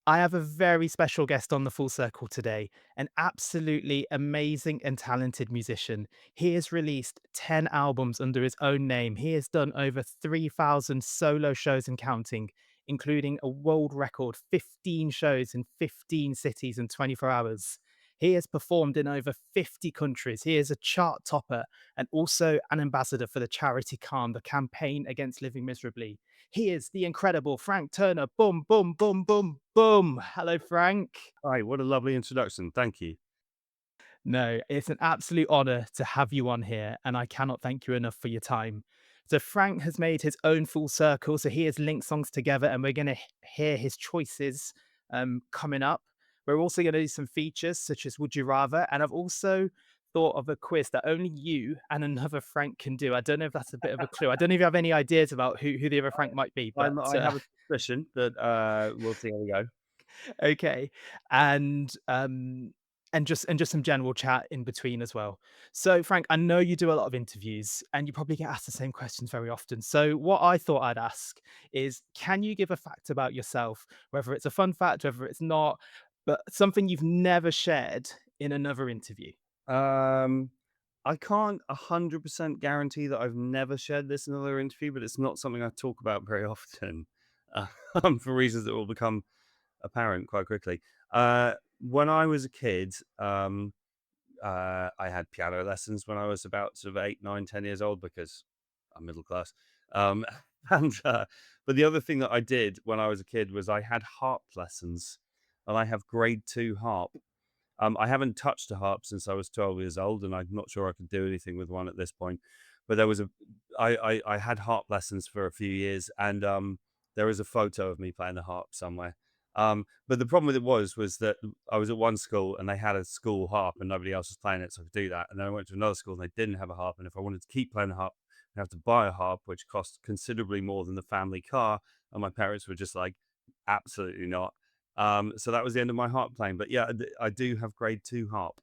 I have a very special guest on the Full Circle today, an absolutely amazing and talented musician. He has released 10 albums under his own name. He has done over 3,000 solo shows and counting, including a world record 15 shows in 15 cities in 24 hours. He has performed in over 50 countries. He is a chart topper and also an ambassador for the charity Calm, the campaign against living miserably. He is the incredible Frank Turner. Boom, boom, boom, boom, boom. Hello, Frank. Hi, what a lovely introduction. Thank you. No, it's an absolute honor to have you on here, and I cannot thank you enough for your time. So, Frank has made his own full circle. So, he has linked songs together, and we're going to hear his choices coming up. We're also going to do some features such as Would You Rather, and I've also thought of a quiz that only you and another Frank can do. I don't know if that's a bit of a clue. I don't know if you have any ideas about who the other Frank might be, but I have a suspicion that we'll see how we go. okay. And and just some general chat in between as well. So Frank, I know you do a lot of interviews and you probably get asked the same questions very often. So what I thought I'd ask is can you give a fact about yourself, whether it's a fun fact, whether it's not, but something you've never shared in another interview? Um, I can't 100% guarantee that I've never shared this in another interview, but it's not something I talk about very often for reasons that will become apparent quite quickly. When I was a kid, I had piano lessons when I was about sort of 8, 9, 10 years old because I'm middle class. Um, and but the other thing that I did when I was a kid was I had harp lessons, and I have grade two harp. I haven't touched a harp since I was 12 years old, and I'm not sure I could do anything with one at this point. But there was I had harp lessons for a few years, and there is a photo of me playing the harp somewhere. But the problem with it was that I was at one school and they had a school harp and nobody else was playing it, so I could do that. And then I went to another school and they didn't have a harp. And if I wanted to keep playing the harp, I'd have to buy a harp, which cost considerably more than the family car. And my parents were just like, absolutely not. So that was the end of my harp playing. But yeah, I do have grade two harp.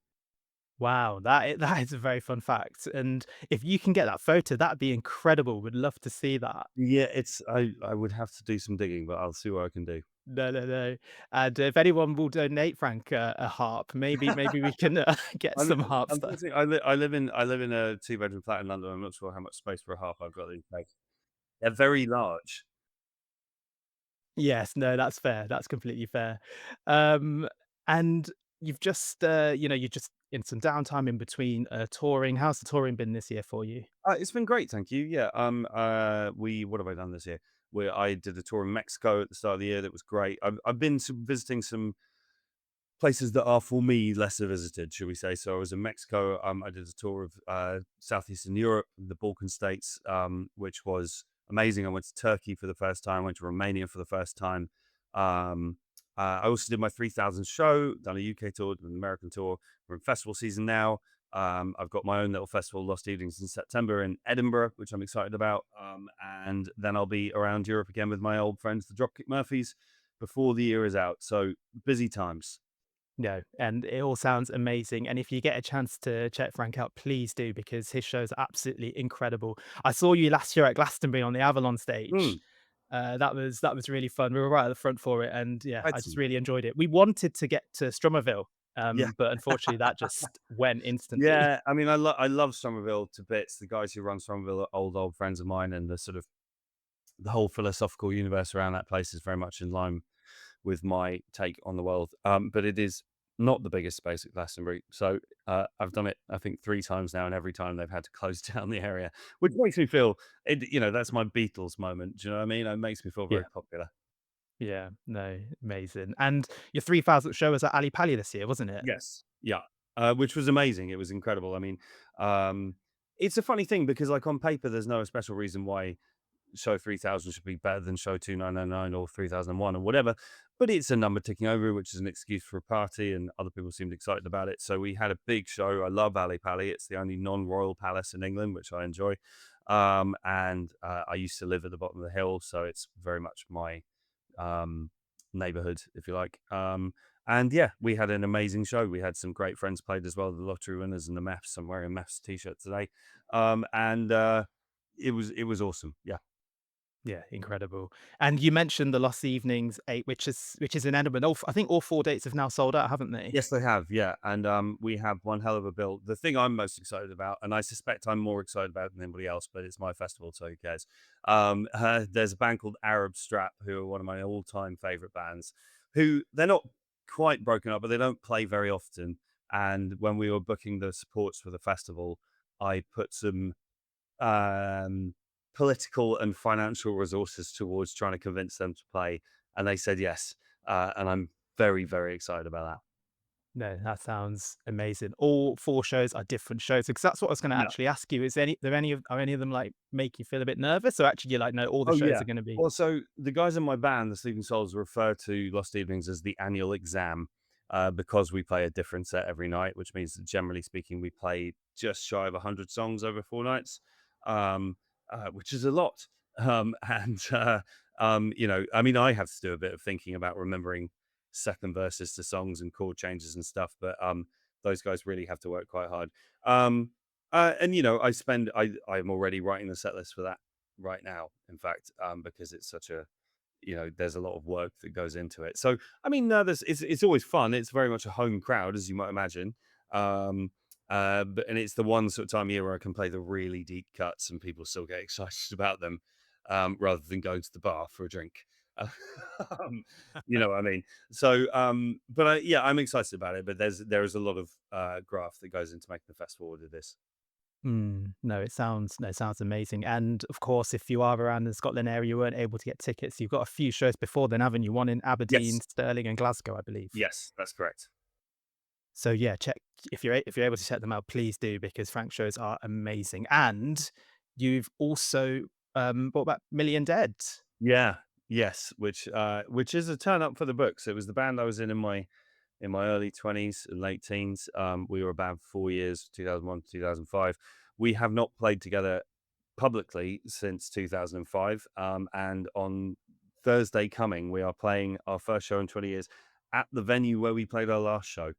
Wow, that is a very fun fact. And if you can get that photo, that'd be incredible. Would love to see that. Yeah, I would have to do some digging, but I'll see what I can do. No, no, no. And if anyone will donate Frank a harp, maybe we can get Un some harps there. Unfortunately, I live in a two-bedroom flat in London. I'm not sure how much space for a harp I've got these days. They're very large. Yes, no, that's fair. That's completely fair. Um, and you've just, you're just in some downtime in between touring. How's the touring been this year for you? It's been great, thank you. Yeah, we what have I done this year? Where I did a tour in Mexico at the start of the year. That was great. I've been visiting some places that are for me lesser visited, should we say? So I was in Mexico. I did a tour of southeastern Europe, the Balkan states, which was amazing. I went to Turkey for the first time. Went to Romania for the first time. Um, I also did my 3,000 show, done a UK tour, done an American tour. We're in festival season now. I've got my own little festival, Lost Evenings, in September in Edinburgh, which I'm excited about. And then I'll be around Europe again with my old friends, the Dropkick Murphys, before the year is out. So busy times. No, and it all sounds amazing. And if you get a chance to check Frank out, please do because his show's absolutely incredible. I saw you last year at Glastonbury on the Avalon stage. Mm, That was really fun. We were right at the front for it, and yeah, I just excellent. really enjoyed it. We wanted to get to Stromerville, Yeah. but unfortunately, that just went instantly. Yeah, I mean, I love Somerville to bits. The guys who run Somerville are old friends of mine, and the sort of the whole philosophical universe around that place is very much in line with my take on the world. But it is not the biggest space at Glastonbury. So I've done it, I think, 3 times now, and every time they've had to close down the area, which makes me feel, that's my Beatles moment. Do you know what I mean? It makes me feel very Yeah, popular. yeah, no, amazing. And your 3,000th show was at Ali Pali this year, wasn't it? Yes. Yeah. Which was amazing. It was incredible. I mean, um, it's a funny thing because, like, on paper, there's no special reason why show 3,000 should be better than show 2,999 or 3,001 or whatever. But it's a number ticking over, which is an excuse for a party, and other people seemed excited about it. So we had a big show. I love Ali Pali. It's the only non-royal palace in England, which I enjoy. And I used to live at the bottom of the hill, so it's very much my um, neighborhood, if you like. And yeah, we had an amazing show. We had some great friends played as well, the lottery winners and the maths. I'm wearing a maths t-shirt today. And it was awesome. Yeah. Yeah, incredible. And you mentioned the Lost Evenings 8, which is in Edinburgh. I think all 4 dates have now sold out, haven't they? Yes, they have, yeah, and, we have one hell of a bill. The thing I'm most excited about, and I suspect I'm more excited about than anybody else, but it's my festival, so who cares? There's a band called Arab Strap, who are one of my all-time favorite bands, who they're not quite broken up, but they don't play very often, and when we were booking the supports for the festival, I put some, um, political and financial resources towards trying to convince them to play, and they said yes, and I'm very, very excited about that. No, that sounds amazing. All 4 shows are different shows, because that's what I was gonna Yeah. actually ask you. Is any there any of are any of them, like, make you feel a bit nervous, or actually you're like, "No, all the Oh, shows yeah. are gonna be." Well, so the guys in my band, the Sleeping Souls, refer to Lost Evenings as the annual exam because we play a different set every night, which means that generally speaking, we play just shy of 100 songs over 4 nights, um, which is a lot. And, I mean, I have to do a bit of thinking about remembering second verses to songs and chord changes and stuff, but those guys really have to work quite hard. And, I'm already writing the set list for that right now, in fact, because it's such a there's a lot of work that goes into it. So, I mean, no, it's always fun. It's very much a home crowd, as you might imagine. Um, and it's the one sort of time of year where I can play the really deep cuts and people still get excited about them, rather than going to the bar for a drink. Uh, you know what I mean? So, yeah, I'm excited about it. But there is a lot of graft that goes into making the festival what it is. No, it sounds amazing, and, of course, if you are around the Scotland area, you weren't able to get tickets, you've got a few shows before then, haven't you? One in Aberdeen, Yes, Stirling, and Glasgow, I believe. yes, that's correct. So, yeah, check if you're able to check them out, please do, because Frank's shows are amazing, and you've also, brought back Millie and Dead. Yeah, yes, which is a turn up for the books. It was the band I was in my early 20s and late teens. We were about 4 years, 2001 to 2005. We have not played together publicly since 2005. And on Thursday coming, we are playing our first show in 20 years at the venue where we played our last show,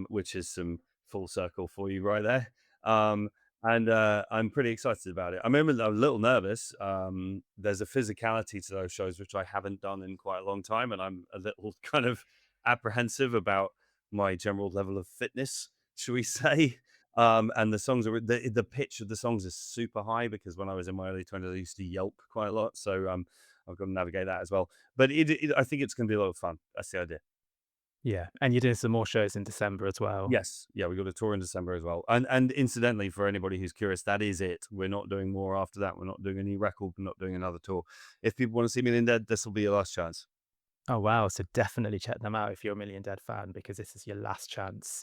which is some full circle for you right there. Um, and I'm pretty excited about it. I remember I was a little nervous. There's a physicality to those shows which I haven't done in quite a long time, and I'm a little kind of apprehensive about my general level of fitness, should we say? And the songs are the pitch of the songs is super high because when I was in my early 20s, I used to yelp quite a lot. So I've got to navigate that as well. But I think it's going to be a lot of fun. That's the idea. Yeah, and you're doing some more shows in December as well. Yes, yeah, we got a tour in December as well. And incidentally, for anybody who's curious, that is it. We're not doing more after that. We're not doing a new record. We're not doing another tour. If people want to see me in Dead, this will be your last chance. Oh, wow, so definitely check them out if you're a Million Dead fan, because this is your last chance.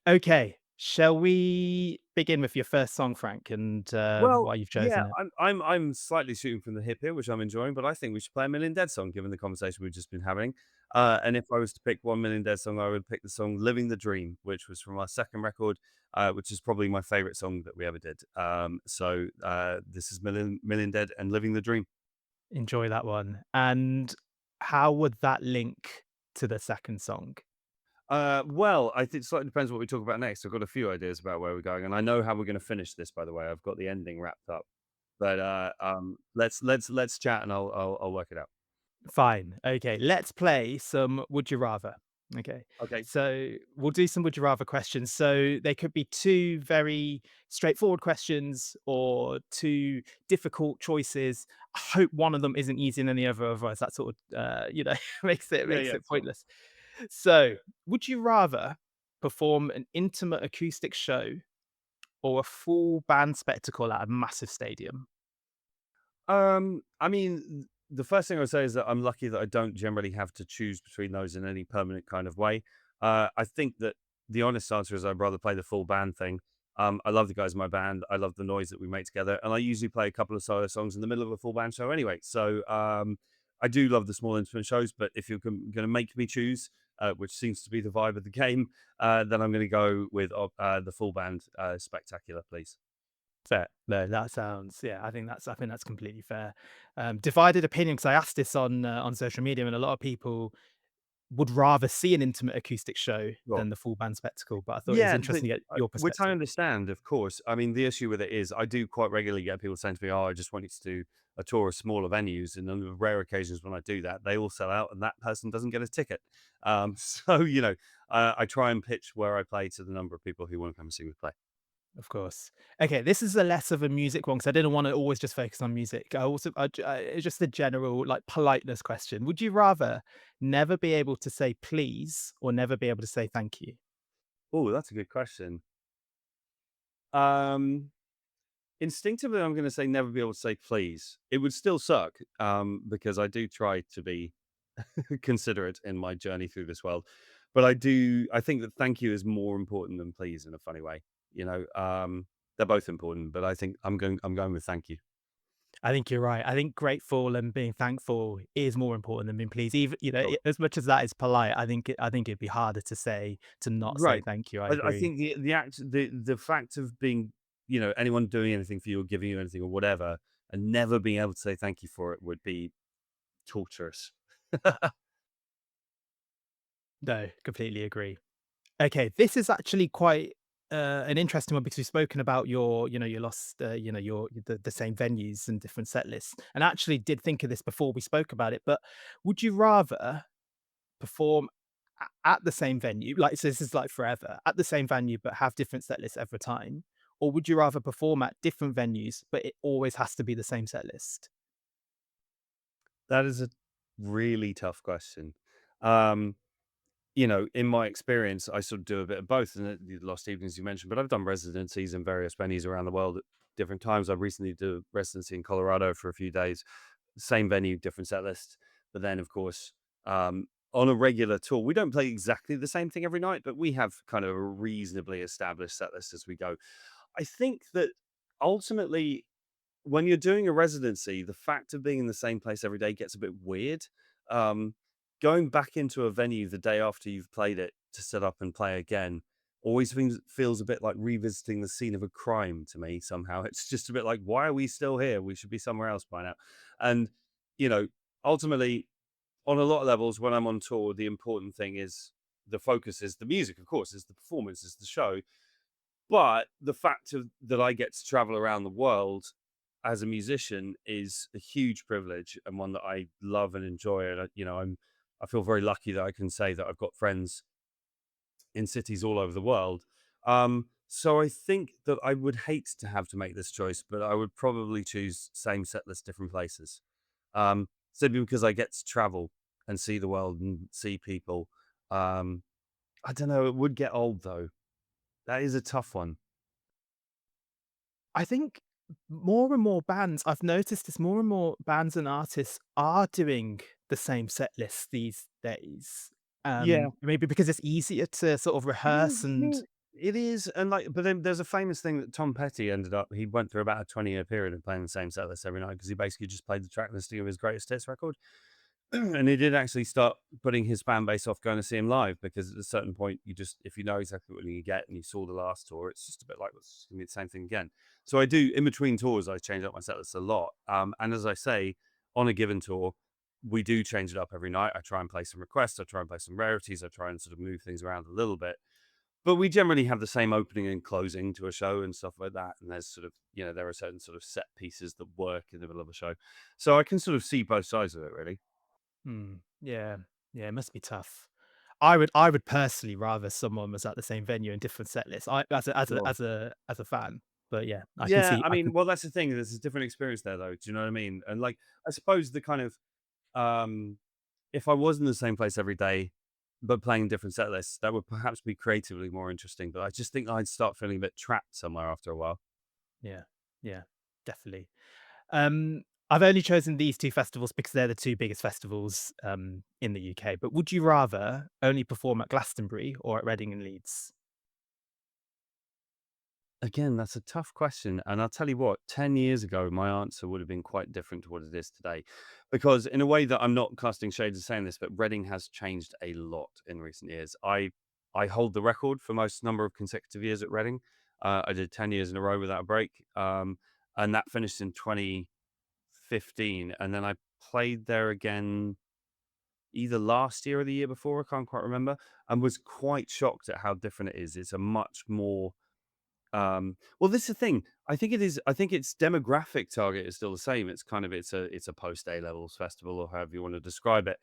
Okay, shall we begin with your first song, Frank, and, Well, why you've yeah, chosen it? I'm slightly shooting from the hip here, which I'm enjoying, but I think we should play a Million Dead song given the conversation we've just been having. And if I was to pick one Million Dead song, I would pick the song "Living the Dream," which was from our second record, which is probably my favorite song that we ever did. This is Million Dead and "Living the Dream." Enjoy that one. And how would that link to the second song? Well, I think it slightly depends what we talk about next. I've got a few ideas about where we're going, and I know how we're going to finish this. By the way, I've got the ending wrapped up. But let's chat, and I'll work it out. Fine. Okay, let's play some Would You Rather. Okay, Okay. so we'll do some Would You Rather questions. So they could be two very straightforward questions or two difficult choices. I hope one of them isn't easier than the other, otherwise that sort of Yeah, makes yeah, it sure. pointless. So, would you rather perform an intimate acoustic show or a full band spectacle at a massive stadium? I mean, the first thing I would say is that I'm lucky that I don't generally have to choose between those in any permanent kind of way. I think that the honest answer is I'd rather play the full band thing. I love the guys in my band. I love the noise that we make together, and I usually play a couple of solo songs in the middle of a full band show anyway. So I do love the small intimate shows, but if you're going to make me choose, which seems to be the vibe of the game, then I'm going to go with the full band spectacular, please. Fair. No, that sounds yeah, I think that's completely fair. Divided opinion, because I asked this on social media, and a lot of people would rather see an intimate acoustic show Sure. than the full band spectacle, but I thought it was Yeah, but, interesting to get your which I perspective. understand, of course. I mean, the issue with it is I do quite regularly get people saying to me, "Oh, I just want you to do a tour of smaller venues," and on the rare occasions when I do that, they all sell out and that person doesn't get a ticket. So, I try and pitch where I play to the number of people who wanna come and see me play. Of course. Okay, this is a less of a music one because I didn't want to always just focus on music. It's just a general like politeness question. Would you rather never be able to say please or never be able to say thank you? Oh, that's a good question. Um, Instinctively, I'm gonna say never be able to say please. It would still suck, because I do try to be considerate in my journey through this world. But I think that thank you is more important than please in a funny way. You know, they're both important, but I think I'm going with thank you. I think you're right. I think grateful and being thankful is more important than being pleased. Even Sure. as much as that is polite, I think it'd be harder to say to not say Right. thank you. I I agree. think the fact of being, anyone doing anything for you or giving you anything or whatever, and never being able to say thank you for it would be torturous. No, completely agree. Okay, this is actually quite an interesting one because we've spoken about your lost, your the same venues and different set lists, and I actually did think of this before we spoke about it. But would you rather perform at the same venue, like so this is like forever at the same venue, but have different set lists every time, or would you rather perform at different venues, but it always has to be the same set list? That is a really tough question. Um, in my experience, I sort of do a bit of both. And the lost evenings you mentioned, but I've done residencies in various venues around the world at different times. I recently did a residency in Colorado for a few days, same venue, different set list. But then, of course, on a regular tour, we don't play exactly the same thing every night, but we have kind of a reasonably established set list as we go. I think that ultimately when you're doing a residency, the fact of being in the same place every day gets a bit weird. Um, Going back into a venue the day after you've played it to set up and play again always feels a bit like revisiting the scene of a crime to me somehow. It's just a bit like, why are we still here? We should be somewhere else by now. And, you know, ultimately, on a lot of levels, when I'm on tour, the important thing is the focus is the music, of course, is the performance, is the show. But the fact that I get to travel around the world as a musician is a huge privilege and one that I love and enjoy. And I feel very lucky that I can say that I've got friends in cities all over the world. So I think that I would hate to have to make this choice, but I would probably choose same set list, different places. Simply because I get to travel and see the world and see people. Um, I don't know. It would get old though. That is a tough one. I think more and more bands I've noticed this more and more bands and artists are doing the same set list these days. Yeah. Maybe because it's easier to sort of rehearse and It is, and like, but then there's a famous thing that Tom Petty ended up. He went through about a 20-year period of playing the same set list every night because he basically just played the track listing of his greatest hits record. And he did actually start putting his fan base off going to see him live because at a certain point, if you know exactly what you get and you saw the last tour, it's just a bit like it's gonna be the same thing again. So I do in between tours, I change up my set list a lot. And as I say, on a given tour, we do change it up every night. I try and play some requests, I try and play some rarities, I try and sort of move things around a little bit. But we generally have the same opening and closing to a show and stuff like that. And there's sort of, there are certain sort of set pieces that work in the middle of a show. So I can sort of see both sides of it, really. yeah, yeah, it must be tough. I would personally rather someone was at the same venue in different set lists. I Sure. as a fan, but yeah, Yeah, I I mean, can well, that's the thing. There's a different experience there, though. Do you know what I mean? And like, I suppose the kind of, um, if I was in the same place every day, but playing different set lists, that would perhaps be creatively more interesting. But I just think I'd start feeling a bit trapped somewhere after a while. yeah, yeah, definitely. Um, I've only chosen these 2 festivals because they're the 2 biggest festivals, in the UK, but would you rather only perform at Glastonbury or at Reading and Leeds? Again, that's a tough question. And I'll tell you what, 10 years ago, my answer would have been quite different to what it is today. Because in a way that I'm not casting shades of saying this, but Reading has changed a lot in recent years. I hold the record for most number of consecutive years at Reading. I did 10 years in a row without a break. And that finished in 2015. And then I played there again. either last year or the year before, I can't quite remember, and was quite shocked at how different it is. It's a much more well, this is the thing. I think it is. I think its demographic target is still the same. It's kind of it's a post A levels festival or however you want to describe it,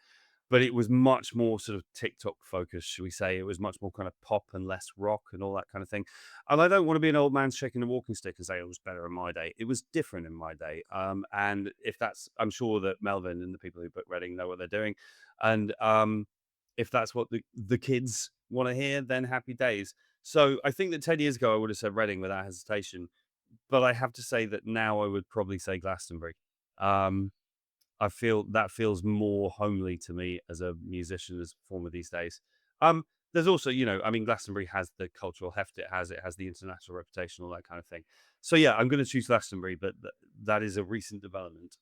but it was much more sort of TikTok focused, should we say? It was much more kind of pop and less rock and all that kind of thing. And I don't want to be an old man shaking a walking stick and say it was better in my day. It was different in my day. And if that's, I'm sure that Melvin and the people who book Reading know what they're doing, and if that's what the kids want to hear, then happy days. So I think that 10 years ago, I would have said Reading without hesitation. But I have to say that now I would probably say Glastonbury. Um, I feel that feels more homely to me as a musician, as a performer these days. There's also, I mean, Glastonbury has the cultural heft it has the international reputation, all that kind of thing. So yeah, I'm going to choose Glastonbury, but that is a recent development.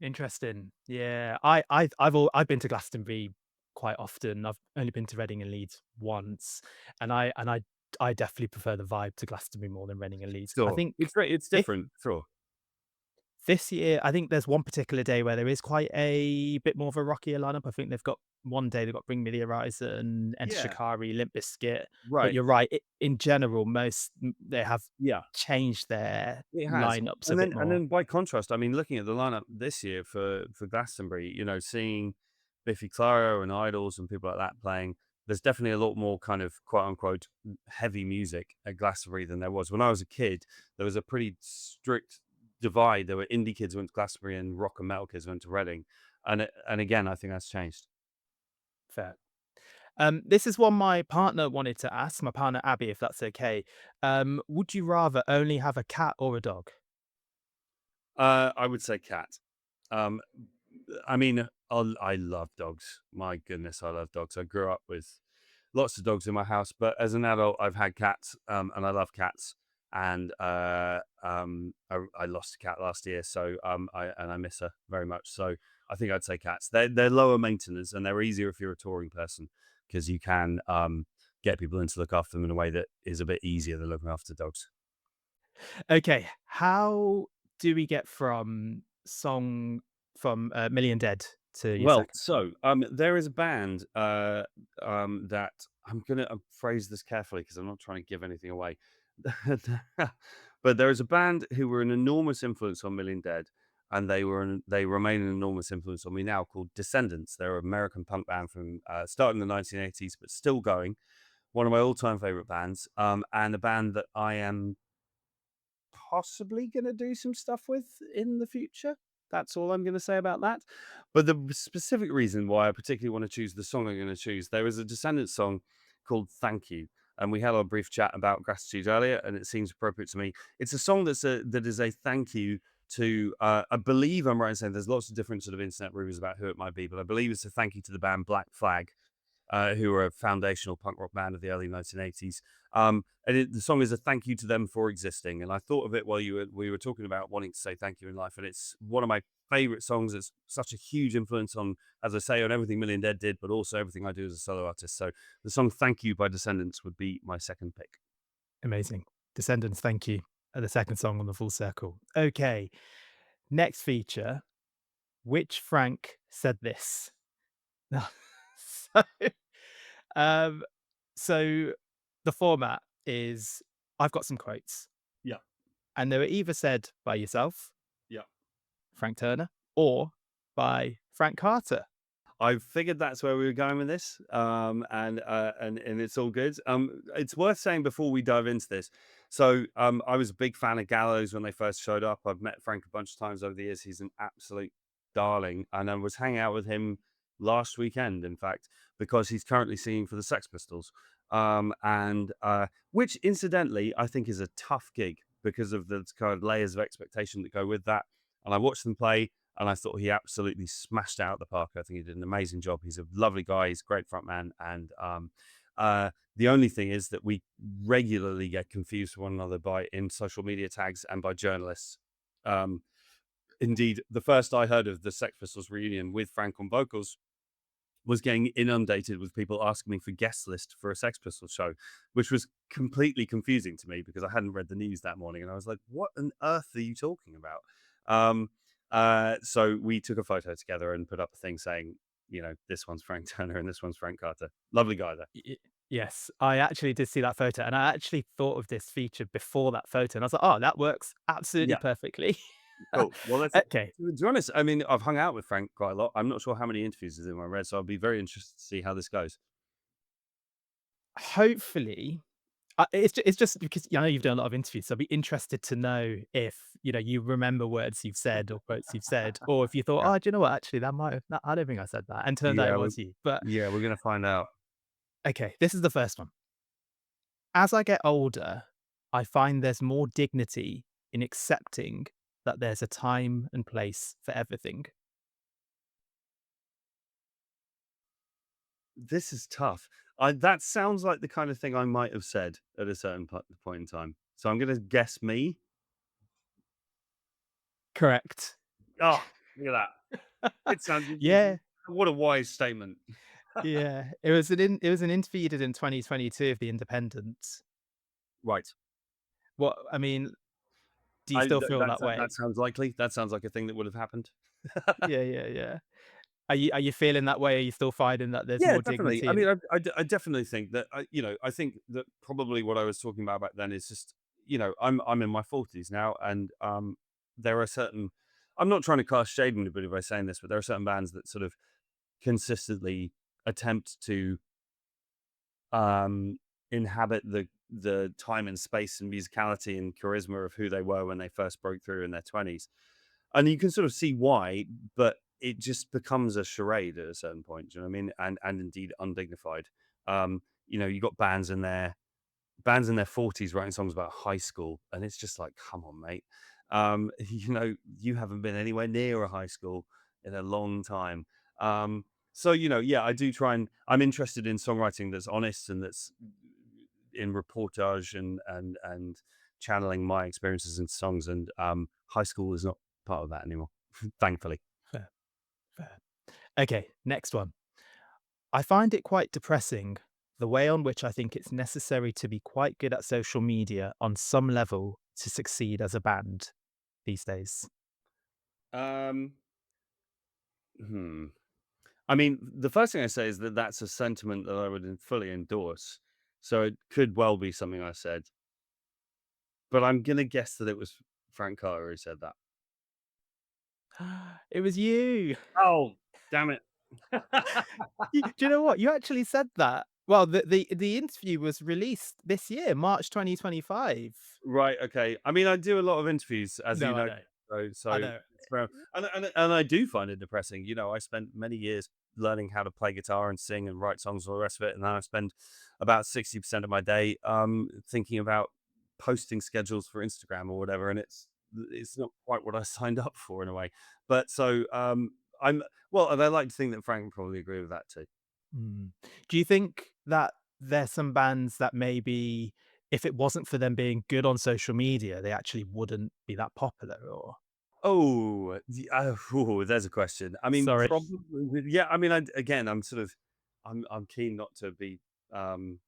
Interesting. Yeah, I've been to Glastonbury quite often. I've only been to Reading and Leeds once, and I definitely prefer the vibe to Glastonbury more than Reading and Leeds. I Sure, think it's this different. Sure, this year, I think there's one particular day where there is quite a bit more of a rockier lineup. I think they've got one day they've got Bring Me the Horizon, Enter yeah, Shikari, Limp Bizkit. But right, you're right. In general, they have yeah. changed their It has. lineups a And bit then more. by contrast, I mean, looking at the lineup this year for Glastonbury, seeing Biffy Clyro and Idols and people like that playing, there's definitely a lot more kind of quote unquote heavy music at Glastonbury than there was. When I was a kid, there was a pretty strict divide. There were indie kids who went to Glastonbury and rock and metal kids went to Reading. And again, I think that's changed. Fair. This is one my partner wanted to ask, my partner Abby, if that's okay. Would you rather only have a cat or a dog? I would say cat. Um, I mean, I love dogs. My goodness, I love dogs. I grew up with lots of dogs in my house, but as an adult, I've had cats, and I love cats. And I lost a cat last year, so I miss her very much. So I think I'd say cats. They're lower maintenance and they're easier if you're a touring person because you can get people in to look after them in a way that is a bit easier than looking after dogs. Okay, how do we get from Million Dead to your Well, second song? so there is a band that I'm gonna phrase this carefully because I'm not trying to give anything away. But there is a band who were an enormous influence on Million Dead, and they remain an enormous influence on me now. Called Descendants. They're an American punk band from starting in the 1980s, but still going. One of my all-time favorite bands, and a band that I am possibly going to do some stuff with in the future. That's all I'm going to say about that. But the specific reason why I particularly want to choose the song I'm going to choose, there is a Descendants song called Thank You. And we had a brief chat about gratitude earlier, and it seems appropriate to me. It's a song that is a thank you to, I believe I'm right in saying there's lots of different sort of internet rumors about who it might be, but I believe it's a thank you to the band Black Flag, who were a foundational punk rock band of the early 1980s. The song is a thank you to them for existing. And I thought of it while we were talking about wanting to say thank you in life. And it's one of my favorite songs. It's such a huge influence on, as I say, on everything Million Dead did, but also everything I do as a solo artist. So the song Thank You by Descendants would be my second pick. Amazing. Descendants, thank you. The second song on the full circle. Okay, next feature. Which Frank said this? so, um, so the format is I've got some quotes, Yeah. and they were either said by yourself, Yeah. Frank Turner, or by Frank Carter. I figured that's where we were going with this, and it's all good. It's worth saying before we dive into this. So, I was a big fan of Gallows when they first showed up. I've met Frank a bunch of times over the years. He's an absolute darling, and I was hanging out with him last weekend, in fact, because he's currently singing for the Sex Pistols, and which, incidentally, I think is a tough gig because of the kind of layers of expectation that go with that. And I watched them play and I thought he absolutely smashed out the park. I think he did an amazing job. He's a lovely guy. He's a great front man. And the only thing is that we regularly get confused with one another by in social media tags and by journalists. Um, Indeed, the first I heard of the Sex Pistols reunion with Frank on vocals was getting inundated with people asking me for guest list for a Sex Pistols show, which was completely confusing to me because I hadn't read the news that morning, and I was like, "What on earth are you talking about?" Um, so we took a photo together and put up a thing saying, this one's Frank Turner and this one's Frank Carter. Lovely guy though. Y yes, I actually did see that photo, and I actually thought of this feature before that photo, and I was like, "Oh, that works absolutely Yeah, perfectly." cool. Well, Okay, to be honest, I mean, I've hung out with Frank quite a lot. I'm not sure how many interviews he's in I read, so I'll be very interested to see how this goes. hopefully, it's just because I know you've done a lot of interviews, so I'd be interested to know if, you remember words you've said or quotes you've said, or if you thought, Yeah. "Oh, do you know what? Actually, that might have I don't think I said that," and turned out it Yeah, we was you. But, yeah, we're gonna find out. okay, this is the first one. As I get older, I find there's more dignity in accepting that there's a time and place for everything. This is tough. That sounds like the kind of thing I might have said at a certain point in time. So I'm gonna guess me. Correct. Oh, look at that. It sounds Yeah, what a wise statement. yeah. It was an interview you did in 2022 of The Independent. Right. What I mean, do you I still th feel that that way? that sounds likely. That sounds like a thing that would have happened. Yeah, yeah, yeah. Are you feeling that way? Are you still finding that there's Yeah, more definitely. dignity I in mean, it? I definitely think that I think that probably what I was talking about back then is just I'm in my 40s now, and there are certain. I'm not trying to cast shade on anybody by saying this, but there are certain bands that sort of consistently attempt to um, inhabit the time and space and musicality and charisma of who they were when they first broke through in their 20s. And you can sort of see why, but it just becomes a charade at a certain point. Do you know what I mean? And indeed undignified. You got bands in their 40s writing songs about high school, and it's just like, come on, mate. You haven't been anywhere near a high school in a long time. So yeah, I do try and I'm interested in songwriting that's honest and that's in reportage and channeling my experiences in songs. And high school is not part of that anymore, thankfully. Fair, fair. Okay, next one. I find it quite depressing the way on which I think it's necessary to be quite good at social media on some level to succeed as a band these days. Um, hmm. I mean, the first thing I say is that that's a sentiment that I would fully endorse. So it could well be something I said, but I'm gonna guess that it was Frank Carter who said that. It was you. Oh, damn it. Do you know what? You actually said that. Well, the interview was released this year, March 2025. Right, okay. I mean, I do a lot of interviews, as you No, I know, know. I so know. it's fair and I do find it depressing. I spent many years learning how to play guitar and sing and write songs, all the rest of it, and then I spend about 60% of my day, thinking about posting schedules for Instagram or whatever, and it's not quite what I signed up for in a way. But so, I'm well, and I like to think that Frank would probably agree with that too. Mm. Do you think that there's some bands that maybe if it wasn't for them being good on social media, they actually wouldn't be that popular or There's a question. I mean, sorry. probably, yeah. I mean, again, I'm keen not to be um,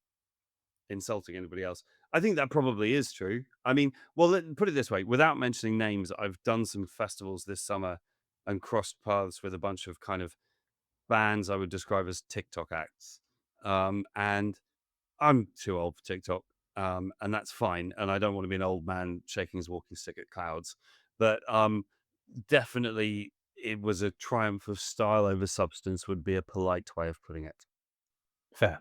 insulting anybody else. I think that probably is true. I mean, well, put it this way: without mentioning names, I've done some festivals this summer and crossed paths with a bunch of kind of bands I would describe as TikTok acts, and I'm too old for TikTok, and that's fine. And I don't want to be an old man shaking his walking stick at clouds, but definitely it was a triumph of style over substance. Would be a polite way of putting it. Fair.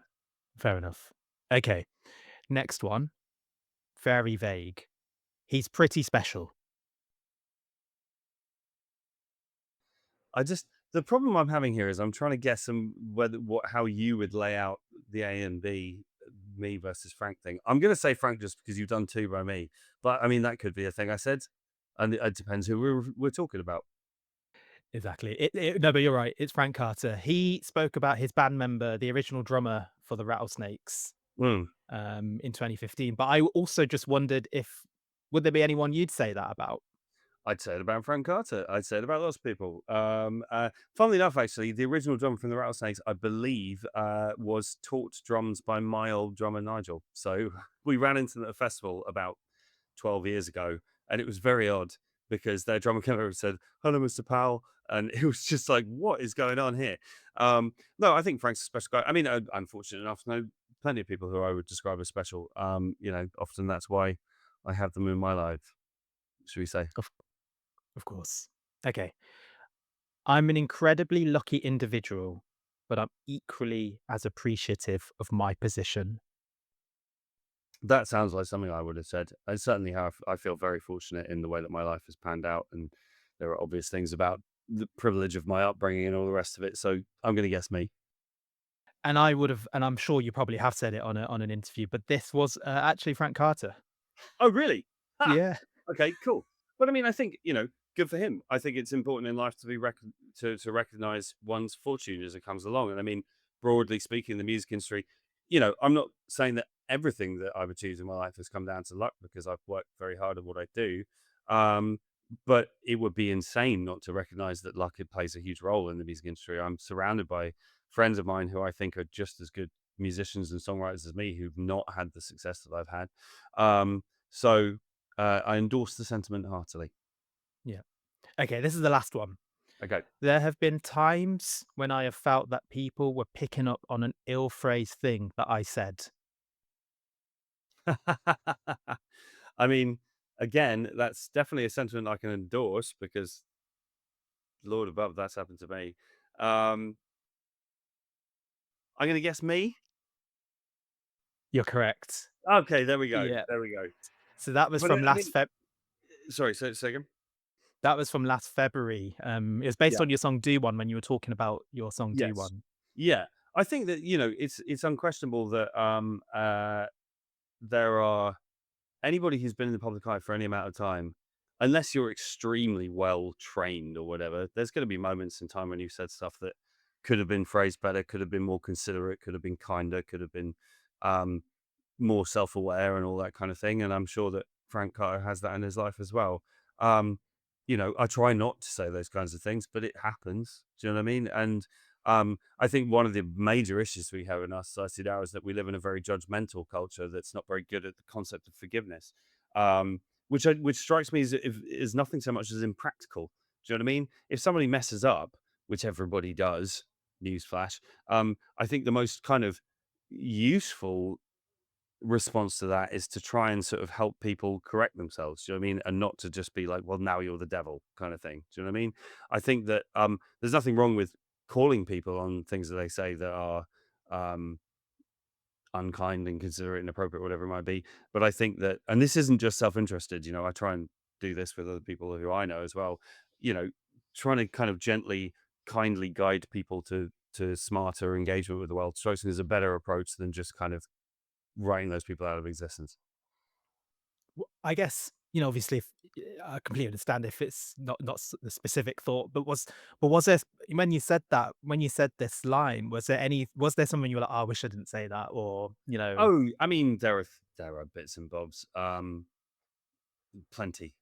Fair enough. Okay, next one, very vague. He's pretty special. I just the problem I'm having here is I'm trying to guess whether what how you would lay out the A and B, me versus Frank thing. I'm going to say Frank just because you've done two by me, but I mean that could be a thing I said, and it depends who we're talking about. Exactly. No, but you're right. It's Frank Carter. He spoke about his band member, the original drummer for the Rattlesnakes, Mm. in 2015. But I also just wondered if would there be anyone you'd say that about? I'd say it about Frank Carter. I'd say it about lots of people. Funnily enough, actually, the original drummer from the Rattlesnakes, I believe, was taught drums by my old drummer Nigel. So we ran into them at a festival about 12 years ago, and it was very odd. because their drummer came over and said, "Hello, Mr. Powell," and it was just like, "What is going on here?" No, I think Frank's a special guy. I mean, I'm fortunate enough to know plenty of people who I would describe as special. Often that's why I have them in my life, should we say? Of of course. Okay. I'm an incredibly lucky individual, but I'm equally as appreciative of my position. That sounds like something I would have said. I certainly have. I feel very fortunate in the way that my life has panned out, and there are obvious things about the privilege of my upbringing and all the rest of it. So I'm going to guess me. And I would have, and I'm sure you probably have said it on an interview, but this was actually Frank Carter. Oh, really? Ha! Yeah. Okay, cool. But I mean, I think, good for him. I think it's important in life to be to recognize one's fortune as it comes along. And I mean, broadly speaking, the music industry, I'm not saying that everything that I've achieved in my life has come down to luck because I've worked very hard at what I do. Um, but it would be insane not to recognize that luck it plays a huge role in the music industry. I'm surrounded by friends of mine who I think are just as good musicians and songwriters as me who've not had the success that I've had. So I endorse the sentiment heartily. Yeah. Okay, this is the last one. Okay. There have been times when I have felt that people were picking up on an ill-phrased thing that I said. I mean, again, that's definitely a sentiment I can endorse because Lord above, that's happened to me. Um, I'm going to guess me. You're correct. Okay, there we go. Yeah. There we go. So that was But from I mean, sorry, say it again. that was from last February. It was based Yeah. on your song "Do One" when you were talking about your song "Do Yes. One." Yeah. I think that, it's unquestionable that there are anybody who's been in the public eye for any amount of time, unless you're extremely well trained or whatever, there's going to be moments in time when you said stuff that could have been phrased better, could have been more considerate, could have been kinder, could have been um, more self-aware and all that kind of thing. And I'm sure that Frank Carter has that in his life as well. Um, I try not to say those kinds of things, but it happens. Do you know what I mean? And I think one of the major issues we have in our society now is that we live in a very judgmental culture that's not very good at the concept of forgiveness, which strikes me as nothing so much as impractical. Do you know what I mean? If somebody messes up, which everybody does, newsflash, I think the most kind of useful response to that is to try and sort of help people correct themselves. Do you know what I mean? And not to just be like, well, now you're the devil kind of thing. Do you know what I mean? I think that there's nothing wrong with calling people on things that they say that are um, unkind, inconsiderate, inappropriate, whatever it might be. But I think that, and this isn't just self interested, I try and do this with other people who I know as well, you know, trying to kind of gently, kindly guide people to smarter engagement with the world strikes me as a better approach than just kind of writing those people out of existence. I guess, obviously, if I completely understand if it's not the specific thought, but was there when you said that when you said this line, was there something you were like, "Oh, I wish I didn't say that," or Oh, I mean, there are bits and bobs, plenty,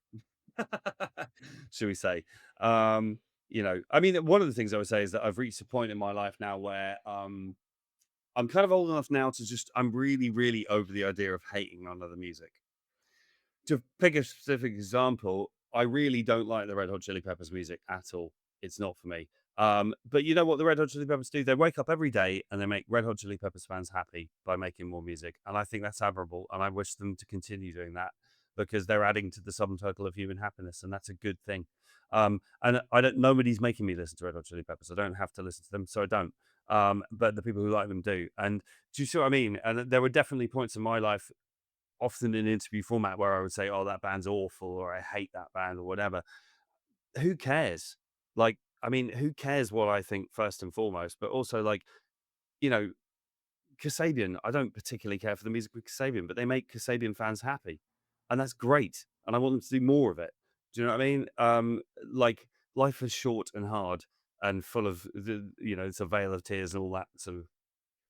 should we say? I mean, one of the things I would say is that I've reached a point in my life now where I'm kind of old enough now to I'm really, really over the idea of hating on other music. To pick a specific example, I really don't like the Red Hot Chili Peppers music at all. It's not for me. But you know what the Red Hot Chili Peppers do? They wake up every day and they make Red Hot Chili Peppers fans happy by making more music. And I think that's admirable. And I wish them to continue doing that because they're adding to the sum total of human happiness. And that's a good thing. And I don't, nobody's making me listen to Red Hot Chili Peppers. I don't have to listen to them. So I don't. But the people who like them do. And do you see what I mean? And there were definitely points in my life often in interview format where I would say, "Oh, that band's awful," or "I hate that band," or whatever. Who cares? Like, I mean, who cares what I think first and foremost? But also, like, you know, Kasabian. I don't particularly care for the music of Kasabian, but they make Kasabian fans happy, and that's great. And I want them to do more of it. Do you know what I mean? Like, life is short and hard and full of it's a veil of tears and all that sort of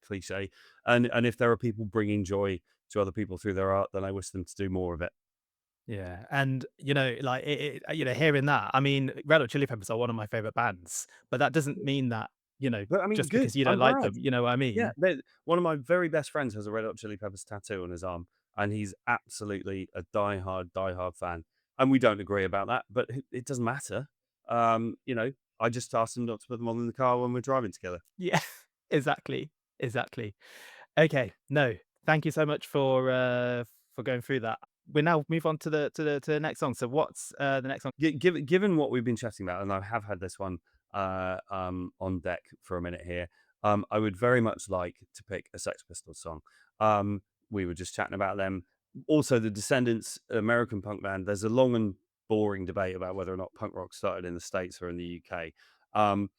cliche. And if there are people bringing joy to other people through their art, then I wish them to do more of it. yeah, and, like, hearing that, I mean, Red Hot Chili Peppers are one of my favorite bands, but that doesn't mean that, But I mean, just good. because you don't I'm like glad. them, you know what I Yeah, mean? one of my very best friends has a Red Hot Chili Peppers tattoo on his arm, and he's absolutely a diehard fan. and we don't agree about that, but it doesn't matter. You know, I just asked him not to put them on in the car when we're driving together. Yeah, exactly, exactly. Okay, no, thank you so much for going through that. We now move on to the next song. So what's, the next song? Given what we've been chatting about, and I have had this one on deck for a minute here, I would very much like to pick a Sex Pistols song. Um, we were just chatting about them. Also, the Descendants, American punk band. There's a long and boring debate about whether or not punk rock started in the States or in the UK. Um,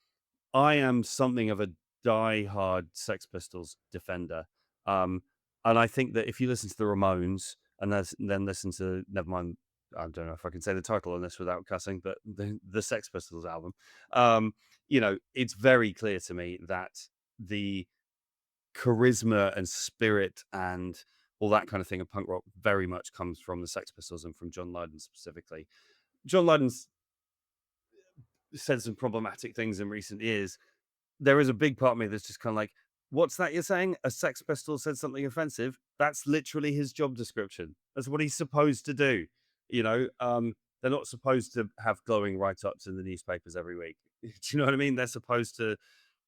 I am something of a die-hard Sex Pistols defender. Um, and I think that if you listen to the Ramones and then listen to, never mind, I don't know if I can say the title on this without cussing, but the Sex Pistols album, um, you know, it's very clear to me that the charisma and spirit and all that kind of thing of punk rock very much comes from the Sex Pistols and from John Lydon specifically. John Lydon's said some problematic things in recent years. There is a big part of me that's just kind of like, what's that you're saying? A Sex Pistol said something offensive? That's literally his job description. That's what he's supposed to do. You know, they're not supposed to have glowing write-ups in the newspapers every week. Do you know what I mean? They're supposed to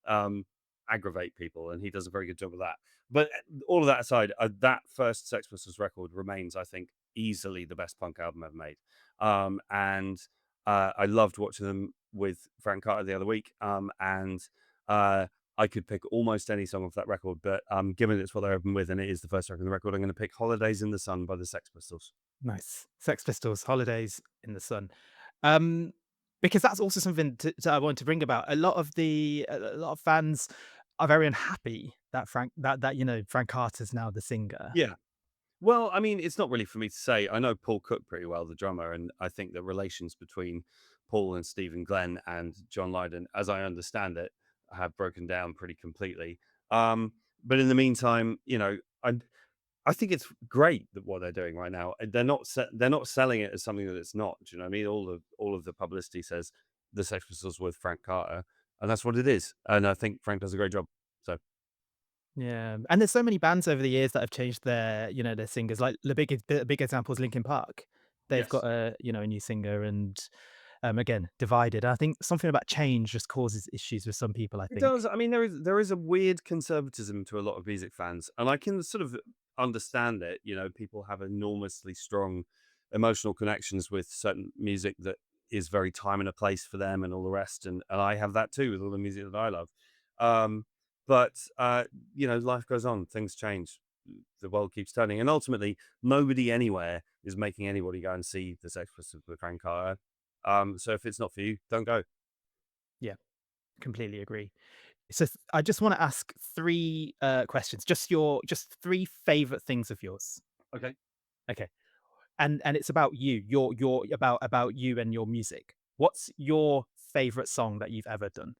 um, aggravate people, and he does a very good job of that. But all of that aside, that first Sex Pistols record remains, I think, easily the best punk album ever made. And I loved watching them with Frank Carter the other week. And uh, I could pick almost any song off that record, but given it's what they open with and it is the first record on the record, I'm going to pick "Holidays in the Sun" by the Sex Pistols. Nice. Sex Pistols, "Holidays in the Sun." Um, because that's also something I want to bring about. A lot of fans are very unhappy that Frank Carter's now the singer. Yeah. Well, I mean, it's not really for me to say. I know Paul Cook pretty well, the drummer, and I think the relations between Paul and Stephen Glenn and John Lydon, as I understand it, have broken down pretty completely. But in the meantime, you know, I think it's great that what they're doing right now. They're not selling it as something that it's not. Do you know what I mean? All of the publicity says the Sex Pistols with Frank Carter, and that's what it is. And I think Frank does a great job. So Yeah, and there's so many bands over the years that have changed their singers. Like the big example is Linkin Park. They've got yes. a new singer and, again, divided. I think something about change just causes issues with some people, I It think. does. I mean, there is a weird conservatism to a lot of music fans, and I can sort of understand it. You know, people have enormously strong emotional connections with certain music that is very time and a place for them, and all the rest. And I have that too with all the music that I love. Um, but you know, life goes on, things change, the world keeps turning, and ultimately, nobody anywhere is making anybody go and see the Sex Pistols with Frank Carter. So if it's not for you, don't go. Yeah, completely agree. So I just want to ask three questions. Just three favorite things of yours. Okay. Okay, and it's about you. Your about you and your music. What's your favorite song that you've ever done?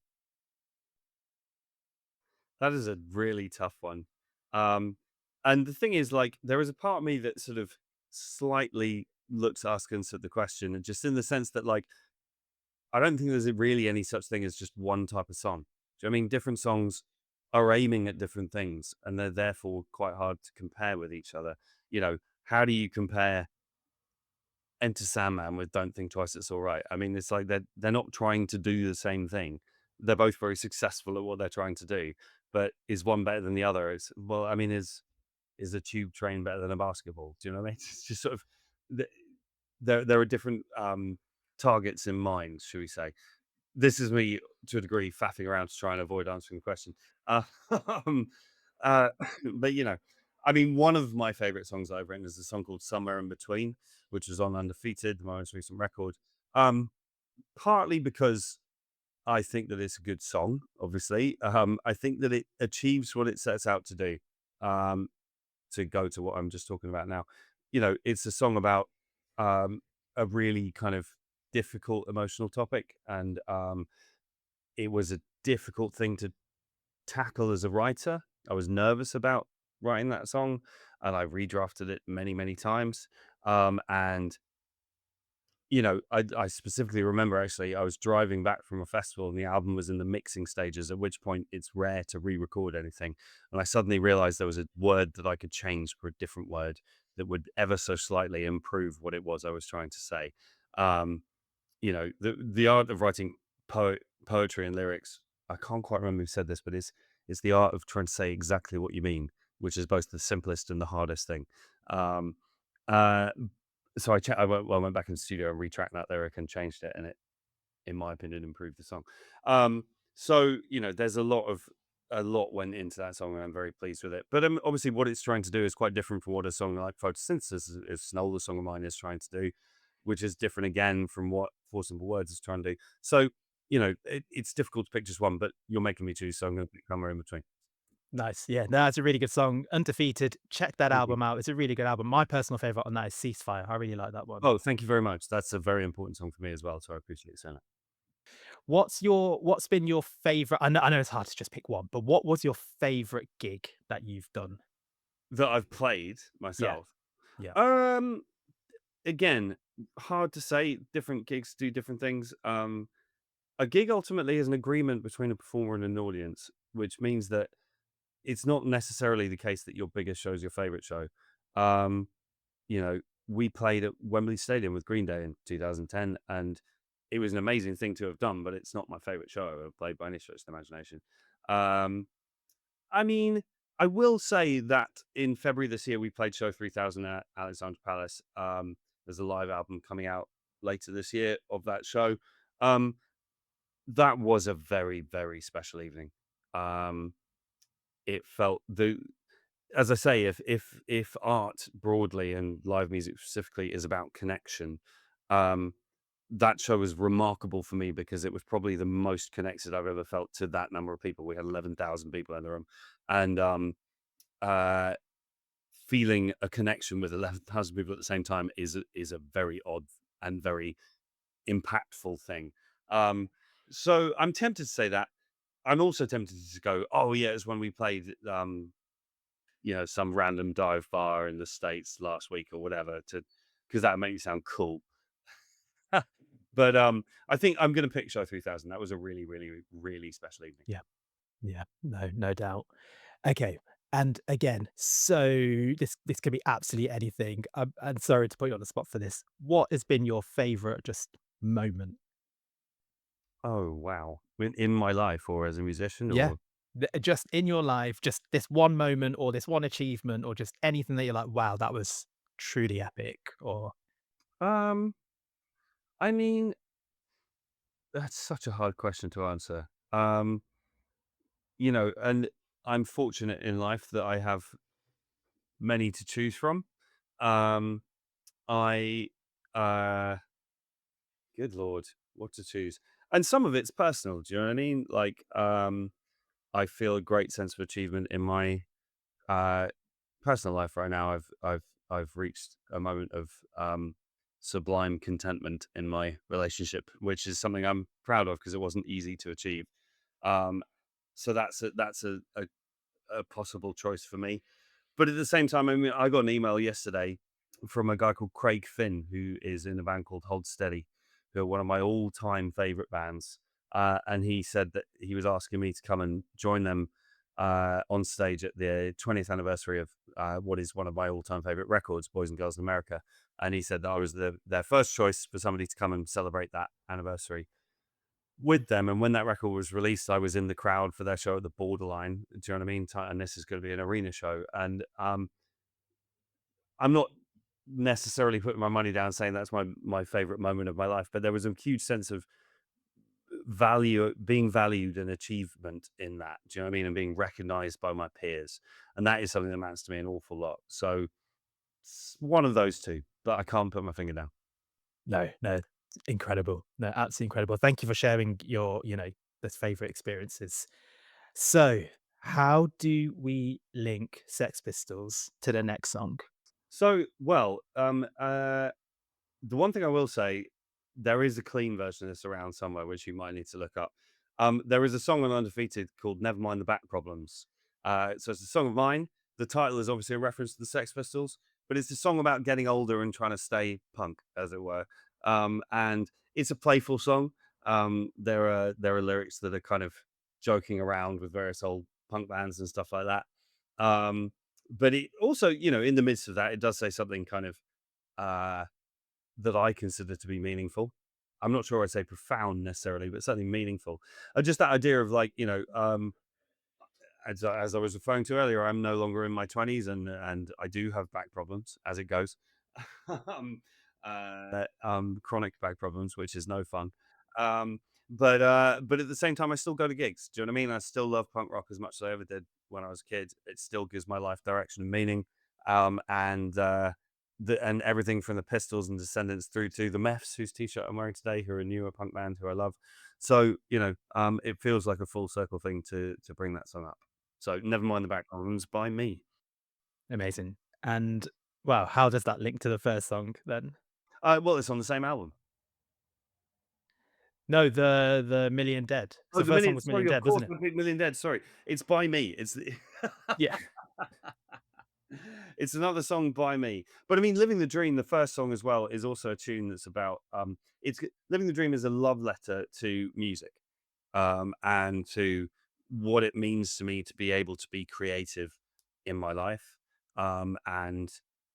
That is a really tough one. Um, and the thing is, like, there is a part of me that sort of slightly looks askance at the question, and just in the sense that, like, I don't think there's really any such thing as just one type of song. Do you know what I mean? Different songs are aiming at different things, and they're therefore quite hard to compare with each other. You know, how do you compare Enter Sandman with Don't Think Twice, It's Alright? I mean, it's like they're not trying to do the same thing. They're both very successful at what they're trying to do, but is one better than the other? It's well, I mean, is a tube train better than a basketball? Do you know what I mean? It's just sort of th- there are different targets in mind, should we say? This is me to a degree faffing around to try and avoid answering the question. Uh, um, uh, but you know, I mean, one of my favorite songs I've written is a song called "Somewhere in Between," which is on Undefeated, my most recent record. Um, Partly because I think that it's a good song. Obviously, I think that it achieves what it sets out to do. Um, to go to what I'm just talking about now, you know, it's a song about um, a really kind of difficult emotional topic, and it was a difficult thing to tackle as a writer. I was nervous about writing that song, and I redrafted it many, many times. And you know, I specifically remember actually I was driving back from a festival and the album was in the mixing stages, at which point it's rare to re-record anything. And I suddenly realized there was a word that I could change for a different word that would ever so slightly improve what it was I was trying to say. Um, the art of writing poetry and lyrics, I can't quite remember who said this, but it's the art of trying to say exactly what you mean, which is both the simplest and the hardest thing. Um, uh, so I went back in the studio and retracked that lyric and changed it, and it, in my opinion, improved the song. Um, there's a lot went into that song, and I'm very pleased with it. But obviously, what it's trying to do is quite different from what a song like Photosynthesis is an older song of mine is trying to do, which is different again from what Four Simple Words is trying to do. So, it's difficult to pick just one, but you're making me choose, so I'm going to pick somewhere in between. Nice. Yeah, no, that's a really good song. Undefeated. Check that Thank you. album out. It's a really good album. My personal favorite on that is Ceasefire. I really like that one. Oh, thank you very much. That's a very important song for me as well, so I appreciate you saying that. What's been your favorite? I know it's hard to just pick one, but what was your favorite gig that you've done? That I've played Yeah. myself. Yeah. Um, Again, hard to say. Different gigs do different things. A gig ultimately is an agreement between a performer and an audience, which means that it's not necessarily the case that your biggest show is your favorite show. Um, you know, we played at Wembley Stadium with Green Day in 2010, and it was an amazing thing to have done, but it's not my favorite show I've ever played by any stretch of the imagination. Um, I mean, I will say that in February this year, we played Show 3000 at Alexandra Palace. There's a live album coming out later this year of that show. Um, that was a very, very special evening. Um, it felt the as I say, if art broadly and live music specifically is about connection, um, that show was remarkable for me because it was probably the most connected I've ever felt to that number of people. We had 11,000 people in the room, and uh, feeling a connection with 11,000 people at the same time is a very odd and very impactful thing. Um, so I'm tempted to say that. I'm also tempted to go, oh yeah, it's when we played some random dive bar in the States last week or whatever, to because that make you sound cool. But I think I'm gonna pick Show 3000. That was a really, really, really special evening. Yeah. Yeah. No, no doubt. Okay. And again, so this could be absolutely anything. I'm sorry to put you on the spot for this. What has been your favorite just moment? Oh wow. In my life or as a musician Yeah. or Just in your life, just this one moment or this one achievement or just anything that you're like, wow, that was truly epic. Or um I mean, that's such a hard question to answer. And I'm fortunate in life that I have many to choose from. Um I Good lord, what to choose? And some of it's personal, do you know what I mean? Like, I feel a great sense of achievement in my uh personal life right now. I've reached a moment of sublime contentment in my relationship, which is something I'm proud of because it wasn't easy to achieve. Um, so that's a possible choice for me. But at the same time, I mean, I got an email yesterday from a guy called Craig Finn, who is in a band called Hold Steady, who are one of my all-time favorite bands. And he said that he was asking me to come and join them on stage at the 20th anniversary of what is one of my all-time favorite records, Boys and Girls in America. And he said that I was their first choice for somebody to come and celebrate that anniversary with them. And when that record was released, I was in the crowd for their show at the Borderline. Do you know what I mean? And this is going to be an arena show. And I'm not necessarily putting my money down saying that's my favorite moment of my life, but there was a huge sense of value, being valued and achievement in that. Do you know what I mean? And being recognized by my peers. And that is something that matters to me an awful lot. So it's one of those two, but I can't put my finger down. no, no, incredible. No, absolutely incredible. Thank you for sharing your, those favorite experiences. So, how do we link Sex Pistols to the next song? So, well, the one thing I will say, there is a clean version of this around somewhere, which you might need to look up. There is a song on Undefeated called "Never Mind the Back Problems." So it's a song of mine. The title is obviously a reference to the Sex Pistols, but it's a song about getting older and trying to stay punk, as it were. And it's a playful song. There are lyrics that are kind of joking around with various old punk bands and stuff like that. Um, But it also, in the midst of that, it does say something kind of uh, that I consider to be meaningful. I'm not sure I'd say profound necessarily, but certainly meaningful. Just that idea of like, as I was referring to earlier, I'm no longer in my 20s, and I do have back problems as it goes. um, Chronic back problems, which is no fun. Um, but at the same time, I still go to gigs. Do you know what I mean? I still love punk rock as much as I ever did when I was a kid. It still gives my life direction and meaning. And and everything from the Pistols and Descendants through to the Meths, whose t-shirt I'm wearing today, who are a newer punk band who I love. So, it feels like a full circle thing to bring that song up. So, never mind the back problems by me. Amazing. And wow, how does that link to the first song then? Well, it's on the same album. No, the Million Dead. So Oh, the the first song million. was Million Sorry, of Dead, wasn't course, it? I picked Million Dead. Sorry, it's by me. It's Yeah, it's another song by me. But I mean, "Living the Dream," the first song as well, is also a tune that's about. "Living the Dream" is a love letter to music, and to what it means to me to be able to be creative in my life, and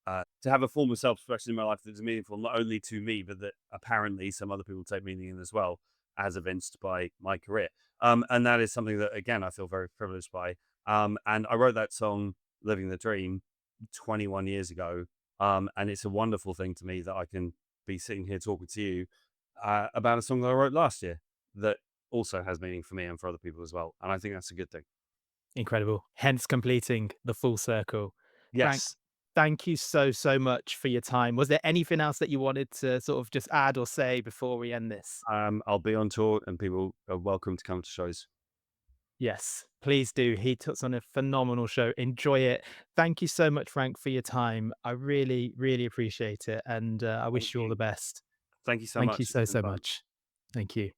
to have a form of self-expression in my life that's meaningful not only to me, but that apparently some other people take meaning in as well, as evinced by my career. And that is something that, again, I feel very privileged by. And I wrote that song, "Living the Dream," 21 years ago. And it's a wonderful thing to me that I can be sitting here talking to you about a song that I wrote last year that also has meaning for me and for other people as well. And I think that's a good thing. incredible. Hence completing the full circle. Frank, Yes. thank you so, so much for your time. Was there anything else that you wanted to sort of just add or say before we end this? I'll be on tour and people are welcome to come to shows. Yes, please do. He puts on a phenomenal show. Enjoy it. Thank you so much, Frank, for your time. I really, really appreciate it. And I Thank wish you all the you. best. Thank you so Thank you much. It's so, been so fun. much. Thank you.